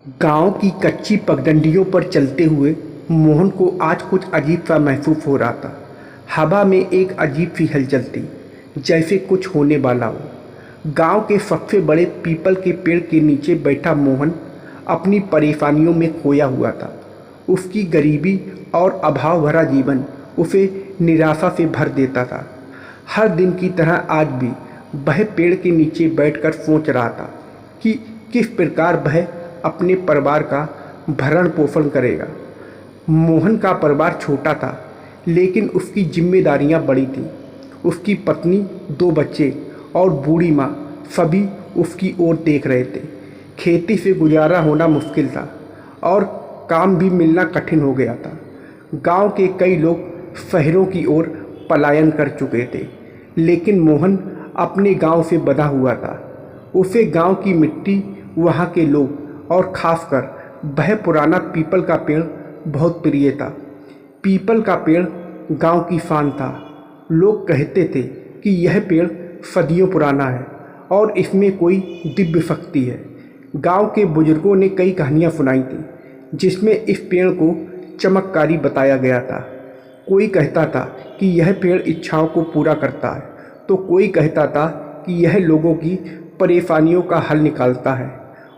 गांव की कच्ची पगडंडियों पर चलते हुए मोहन को आज कुछ अजीब सा महसूस हो रहा था। हवा में एक अजीब सी हलचल थी, जैसे कुछ होने वाला हो। गांव के सबसे बड़े पीपल के पेड़ के नीचे बैठा मोहन अपनी परेशानियों में खोया हुआ था। उसकी गरीबी और अभाव भरा जीवन उसे निराशा से भर देता था। हर दिन की तरह आज भी वह पेड़ के नीचे बैठकर सोच रहा था कि किस प्रकार वह अपने परिवार का भरण पोषण करेगा। मोहन का परिवार छोटा था, लेकिन उसकी जिम्मेदारियां बड़ी थीं। उसकी पत्नी, 2 बच्चे और बूढ़ी माँ सभी उसकी ओर देख रहे थे। खेती से गुजारा होना मुश्किल था और काम भी मिलना कठिन हो गया था। गांव के कई लोग शहरों की ओर पलायन कर चुके थे, लेकिन मोहन अपने गांव से बंधा हुआ था। उसे गांव की मिट्टी, वहाँ के लोग और खासकर वह पुराना पीपल का पेड़ बहुत प्रिय था। पीपल का पेड़ गांव की शान था। लोग कहते थे कि यह पेड़ सदियों पुराना है और इसमें कोई दिव्य शक्ति है। गांव के बुजुर्गों ने कई कहानियां सुनाई थी, जिसमें इस पेड़ को चमत्कारी बताया गया था। कोई कहता था कि यह पेड़ इच्छाओं को पूरा करता है, तो कोई कहता था कि यह लोगों की परेशानियों का हल निकालता है।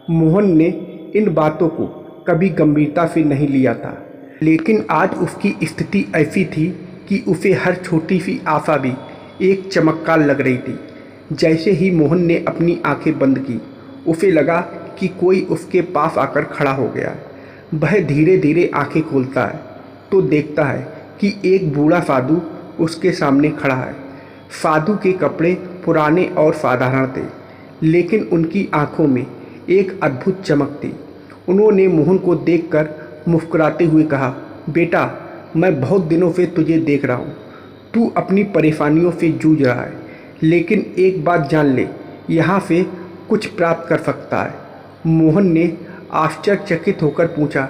मोहन ने इन बातों को कभी गंभीरता से नहीं लिया था, लेकिन आज उसकी स्थिति ऐसी थी कि उसे हर छोटी सी आशा भी एक चमत्कार लग रही थी। जैसे ही मोहन ने अपनी आंखें बंद की, उसे लगा कि कोई उसके पास आकर खड़ा हो गया है। वह धीरे धीरे आंखें खोलता है तो देखता है कि एक बूढ़ा साधु उसके सामने खड़ा है। साधु के कपड़े पुराने और साधारण थे, लेकिन उनकी आंखों में एक अद्भुत चमक थी। उन्होंने मोहन को देखकर मुस्कुराते हुए कहा, बेटा, मैं बहुत दिनों से तुझे देख रहा हूँ। तू अपनी परेशानियों से जूझ रहा है, लेकिन एक बात जान ले, यहाँ से कुछ प्राप्त कर सकता है। मोहन ने आश्चर्यचकित होकर पूछा,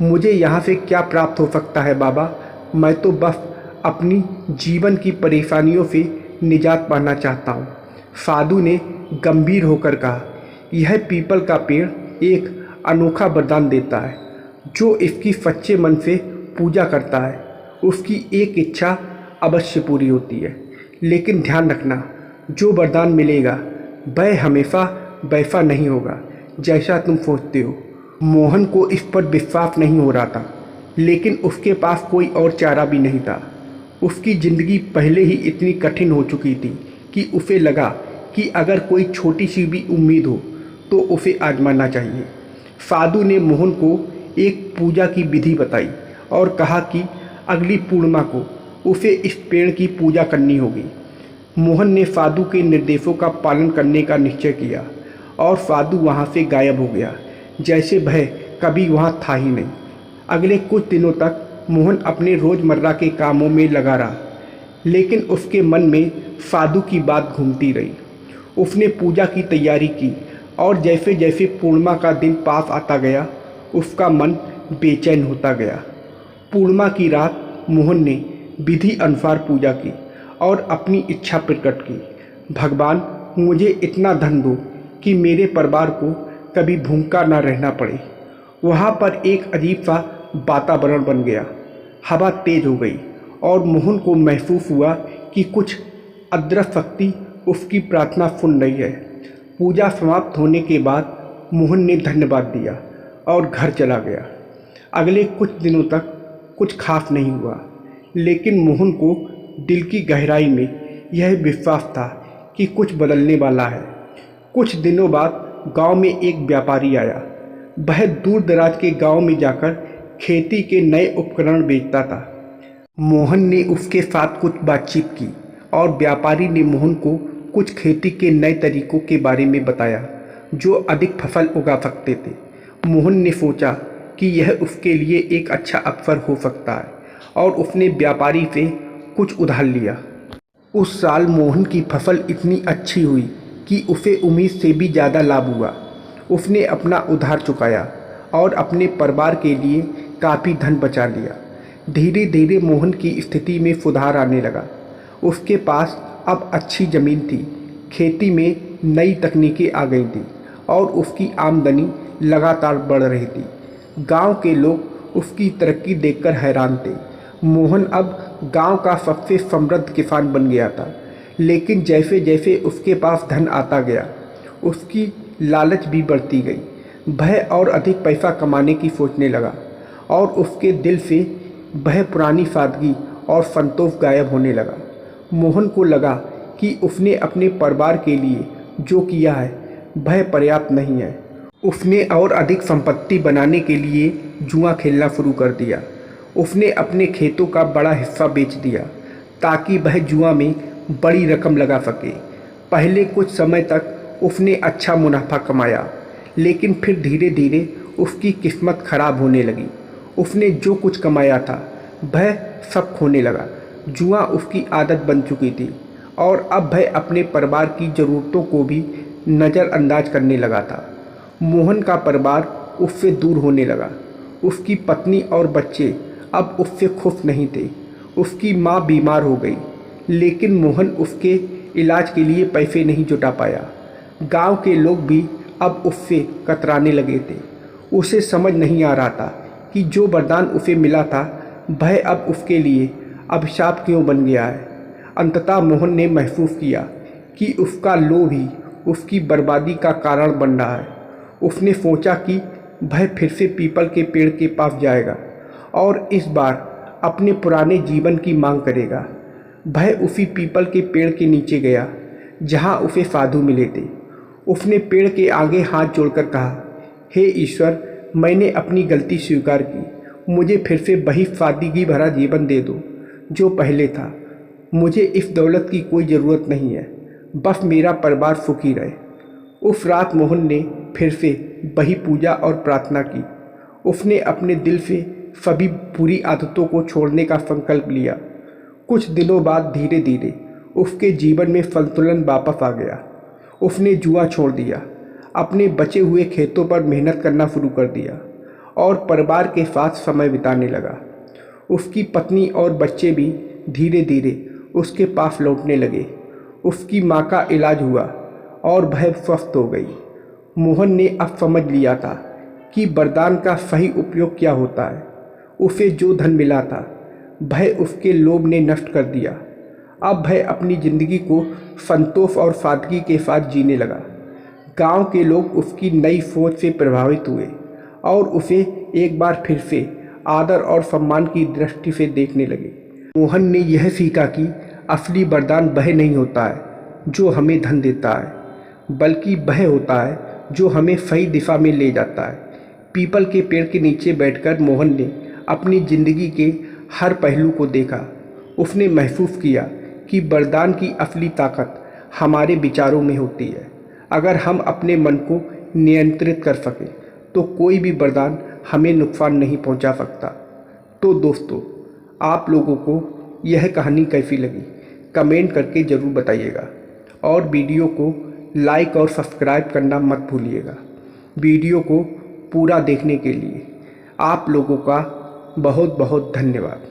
मुझे यहाँ से क्या प्राप्त हो सकता है बाबा? मैं तो बस अपनी जीवन की परेशानियों से निजात पाना चाहता हूँ। साधु ने गंभीर होकर कहा, यह पीपल का पेड़ एक अनोखा वरदान देता है। जो इसकी सच्चे मन से पूजा करता है, उसकी एक इच्छा अवश्य पूरी होती है। लेकिन ध्यान रखना, जो वरदान मिलेगा वह हमेशा वैसा नहीं होगा जैसा तुम सोचते हो। मोहन को इस पर विश्वास नहीं हो रहा था, लेकिन उसके पास कोई और चारा भी नहीं था। उसकी ज़िंदगी पहले ही इतनी कठिन हो चुकी थी कि उसे लगा कि अगर कोई छोटी सी भी उम्मीद हो तो उसे आजमाना चाहिए। साधु ने मोहन को एक पूजा की विधि बताई और कहा कि अगली पूर्णिमा को उसे इस पेड़ की पूजा करनी होगी। मोहन ने साधु के निर्देशों का पालन करने का निश्चय किया और साधु वहाँ से गायब हो गया, जैसे वह कभी वहाँ था ही नहीं। अगले कुछ दिनों तक मोहन अपने रोज़मर्रा के कामों में लगा रहा, लेकिन उसके मन में साधु की बात घूमती रही। उसने पूजा की तैयारी की और जैसे जैसे पूर्णिमा का दिन पास आता गया, उसका मन बेचैन होता गया। पूर्णिमा की रात मोहन ने विधि अनुसार पूजा की और अपनी इच्छा प्रकट की, भगवान, मुझे इतना धन दो कि मेरे परिवार को कभी भूखा न रहना पड़े। वहाँ पर एक अजीब सा वातावरण बन गया। हवा तेज हो गई और मोहन को महसूस हुआ कि कुछ अदृश्य शक्ति उसकी प्रार्थना सुन रही है। पूजा समाप्त होने के बाद मोहन ने धन्यवाद दिया और घर चला गया। अगले कुछ दिनों तक कुछ खास नहीं हुआ, लेकिन मोहन को दिल की गहराई में यह विश्वास था कि कुछ बदलने वाला है। कुछ दिनों बाद गांव में एक व्यापारी आया। वह दूर दराज के गांव में जाकर खेती के नए उपकरण बेचता था। मोहन ने उसके साथ कुछ बातचीत की और व्यापारी ने मोहन को कुछ खेती के नए तरीकों के बारे में बताया, जो अधिक फसल उगा सकते थे। मोहन ने सोचा कि यह उसके लिए एक अच्छा अवसर हो सकता है और उसने व्यापारी से कुछ उधार लिया। उस साल मोहन की फसल इतनी अच्छी हुई कि उसे उम्मीद से भी ज़्यादा लाभ हुआ। उसने अपना उधार चुकाया और अपने परिवार के लिए काफ़ी धन बचा लिया। धीरे धीरे मोहन की स्थिति में सुधार आने लगा। उसके पास अब अच्छी ज़मीन थी, खेती में नई तकनीकें आ गई थी और उसकी आमदनी लगातार बढ़ रही थी। गांव के लोग उसकी तरक्की देखकर हैरान थे। मोहन अब गांव का सबसे समृद्ध किसान बन गया था। लेकिन जैसे जैसे उसके पास धन आता गया, उसकी लालच भी बढ़ती गई। वह और अधिक पैसा कमाने की सोचने लगा और उसके दिल से वह पुरानी सादगी और संतोष गायब होने लगा। मोहन को लगा कि उसने अपने परिवार के लिए जो किया है वह पर्याप्त नहीं है। उसने और अधिक संपत्ति बनाने के लिए जुआ खेलना शुरू कर दिया। उसने अपने खेतों का बड़ा हिस्सा बेच दिया ताकि वह जुआ में बड़ी रकम लगा सके। पहले कुछ समय तक उसने अच्छा मुनाफा कमाया, लेकिन फिर धीरे धीरे उसकी किस्मत खराब होने लगी। उसने जो कुछ कमाया था वह सब खोने लगा। जुआ उसकी आदत बन चुकी थी और अब वह अपने परिवार की ज़रूरतों को भी नज़रअंदाज करने लगा था। मोहन का परिवार उससे दूर होने लगा। उसकी पत्नी और बच्चे अब उससे खुश नहीं थे। उसकी माँ बीमार हो गई, लेकिन मोहन उसके इलाज के लिए पैसे नहीं जुटा पाया। गांव के लोग भी अब उससे कतराने लगे थे। उसे समझ नहीं आ रहा था कि जो वरदान उसे मिला था वह अब उसके लिए अभिशाप क्यों बन गया है। अंततः मोहन ने महसूस किया कि उसका लोभ ही उसकी बर्बादी का कारण बन रहा है। उसने सोचा कि वह फिर से पीपल के पेड़ के पास जाएगा और इस बार अपने पुराने जीवन की मांग करेगा। वह उसी पीपल के पेड़ के नीचे गया जहां उसे साधु मिले थे। उसने पेड़ के आगे हाथ जोड़कर कहा, हे ईश्वर, मैंने अपनी गलती स्वीकार की। मुझे फिर से वही सादगी भरा जीवन दे दो जो पहले था। मुझे इस दौलत की कोई ज़रूरत नहीं है, बस मेरा परिवार सुखी रहे। उस रात मोहन ने फिर से वही पूजा और प्रार्थना की। उसने अपने दिल से सभी बुरी आदतों को छोड़ने का संकल्प लिया। कुछ दिनों बाद धीरे धीरे उसके जीवन में संतुलन वापस आ गया। उसने जुआ छोड़ दिया, अपने बचे हुए खेतों पर मेहनत करना शुरू कर दिया और परिवार के साथ समय बिताने लगा। उसकी पत्नी और बच्चे भी धीरे धीरे उसके पास लौटने लगे। उसकी माँ का इलाज हुआ और वह स्वस्थ हो गई। मोहन ने अब समझ लिया था कि वरदान का सही उपयोग क्या होता है। उसे जो धन मिला था वह उसके लोभ ने नष्ट कर दिया। अब वह अपनी ज़िंदगी को संतोष और सादगी के साथ जीने लगा। गांव के लोग उसकी नई सोच से प्रभावित हुए और उसे एक बार फिर से आदर और सम्मान की दृष्टि से देखने लगे। मोहन ने यह सीखा कि असली वरदान वह नहीं होता है जो हमें धन देता है, बल्कि वह होता है जो हमें सही दिशा में ले जाता है। पीपल के पेड़ के नीचे बैठकर मोहन ने अपनी ज़िंदगी के हर पहलू को देखा। उसने महसूस किया कि वरदान की असली ताकत हमारे विचारों में होती है। अगर हम अपने मन को नियंत्रित कर सकें तो कोई भी वरदान हमें नुकसान नहीं पहुंचा सकता। तो दोस्तों, आप लोगों को यह कहानी कैसी लगी कमेंट करके ज़रूर बताइएगा और वीडियो को लाइक और सब्सक्राइब करना मत भूलिएगा। वीडियो को पूरा देखने के लिए आप लोगों का बहुत बहुत धन्यवाद।